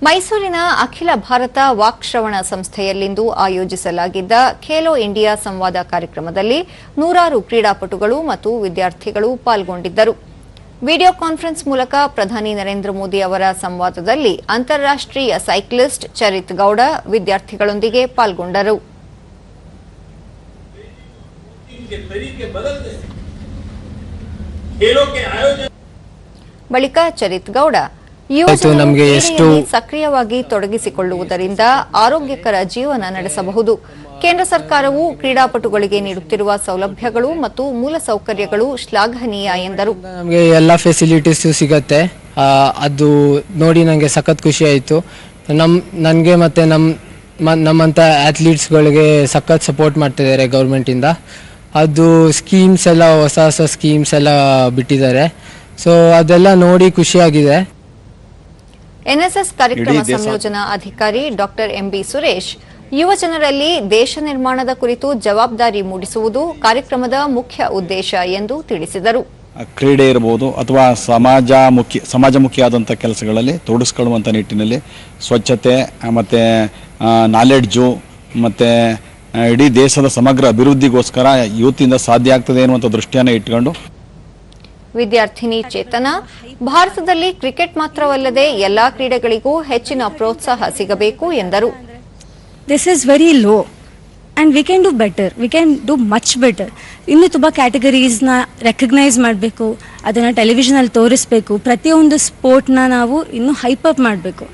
ಮೈಸೂರಿನ ಅಖಿಲ ಭಾರತ ವಾಕ್ಶ್ರವಣ ಸಂಸ್ಥೆಯಲ್ಲಿಂದು ಆಯೋಜಿಸಲಾಗಿದ್ದ ಖೇಲೋ ಇಂಡಿಯಾ ಸಂವಾದ ಕಾರ್ಯಕ್ರಮದಲ್ಲಿ ನೂರಾರು ಕ್ರೀಡಾಪಟುಗಳು ಮತ್ತು ವಿದ್ಯಾರ್ಥಿಗಳು ಪಾಲ್ಗೊಂಡಿದ್ದರು. ವಿಡಿಯೋ ಕಾನ್ಫರೆನ್ಸ್ ಮೂಲಕ ಪ್ರಧಾನಿ ನರೇಂದ್ರ ಮೋದಿ ಅವರ ಸಂವಾದದಲ್ಲಿ ಅಂತಾರಾಷ್ಟ್ರೀಯ ಸೈಕ್ಲಿಸ್ಟ್ ಚರಿತ್ ಗೌಡ ವಿದ್ಯಾರ್ಥಿಗಳೊಂದಿಗೆ ಪಾಲ್ಗೊಂಡರು. ಬಳಿಕ ಚರಿತ್ ಗೌಡ ಯುವಜನರು ಸಕ್ರಿಯವಾಗಿ ತೊಡಗಿಸಿಕೊಳ್ಳುವುದರಿಂದ ಆರೋಗ್ಯಕರ ಜೀವನ ನಡೆಸಬಹುದು. ಕೇಂದ್ರ ಸರ್ಕಾರವು ಕ್ರೀಡಾಪಟುಗಳಿಗೆ ನೀಡುತ್ತಿರುವ ಸೌಲಭ್ಯಗಳು ಮತ್ತು ಮೂಲಸೌಕರ್ಯಗಳು ಶ್ಲಾಘನೀಯ ಎಂದರು. ನಮಗೆ ಎಲ್ಲ ಫೆಸಿಲಿಟೀಸ್ ಸಿಗುತ್ತೆ, ಅದು ನೋಡಿ ನನಗೆ ಸಖತ್ ಖುಷಿ ಆಯಿತು. ನನಗೆ ಮತ್ತು ನಮ್ಮಂಥ ಅಥ್ಲೀಟ್ಸ್ಗಳಿಗೆ ಸಖತ್ ಸಪೋರ್ಟ್ ಮಾಡ್ತಿದ್ದಾರೆ ಗೌರ್ಮೆಂಟಿಂದ. ಅದು ಸ್ಕೀಮ್ಸ್ ಎಲ್ಲ ಹೊಸ ಸ್ಕೀಮ್ಸ್ ಎಲ್ಲ ಬಿಟ್ಟಿದ್ದಾರೆ. ಸೊ ಅದೆಲ್ಲ ನೋಡಿ ಖುಷಿಯಾಗಿದೆ. ಎನ್ಎಸ್ಎಸ್ ಕಾರ್ಯಕ್ರಮ ಸಂಯೋಜನಾ ಅಧಿಕಾರಿ ಡಾಕ್ಟರ್ ಎಂಬಿ ಸುರೇಶ್ ಯುವಜನರಲ್ಲಿ ದೇಶ ನಿರ್ಮಾಣದ ಕುರಿತು ಜವಾಬ್ದಾರಿ ಮೂಡಿಸುವುದು ಕಾರ್ಯಕ್ರಮದ ಮುಖ್ಯ ಉದ್ದೇಶ ಎಂದು ತಿಳಿಸಿದರು. ಕ್ರೀಡೆ ಇರಬಹುದು ಅಥವಾ ಸಮಾಜಮುಖಿಯಾದಂಥ ಕೆಲಸಗಳಲ್ಲಿ ತೊಡಗಿಸಿಕೊಳ್ಳುವಂಥ ನಿಟ್ಟಿನಲ್ಲಿ ಸ್ವಚ್ಛತೆ ಮತ್ತು ನಾಲೆಡ್ಜು ಮತ್ತು ಇಡೀ ದೇಶದ ಸಮಗ್ರ ಅಭಿವೃದ್ಧಿಗೋಸ್ಕರ ಯೂತಿಂದ ಸಾಧ್ಯ ಆಗ್ತದೆ ಎನ್ನುವಂಥ ದೃಷ್ಟಿಯನ್ನು ಇಟ್ಟುಕೊಂಡು ವಿದ್ಯಾರ್ಥಿನಿ ಚೇತನ ಭಾರತದಲ್ಲಿ ಕ್ರಿಕೆಟ್ ಮಾತ್ರವಲ್ಲದೆ ಎಲ್ಲಾ ಕ್ರೀಡೆಗಳಿಗೂ ಹೆಚ್ಚಿನ ಪ್ರೋತ್ಸಾಹ ಸಿಗಬೇಕು ಎಂದರು. This is very low and we can do better. We can do much better. ಇನ್ನು ತುಂಬಾ ಕ್ಯಾಟಗರೀಸ್ ನ ರೆಕಗ್ನೈಸ್ ಮಾಡಬೇಕು, ಅದನ್ನ ಟೆಲಿವಿಷನ್ ಅಲ್ಲಿ ತೋರಿಸಬೇಕು. ಪ್ರತಿಯೊಂದು ಸ್ಪೋರ್ಟ್ ನ ನಾವು ಇನ್ನು ಹೈಪ್ ಅಪ್ ಮಾಡಬೇಕು.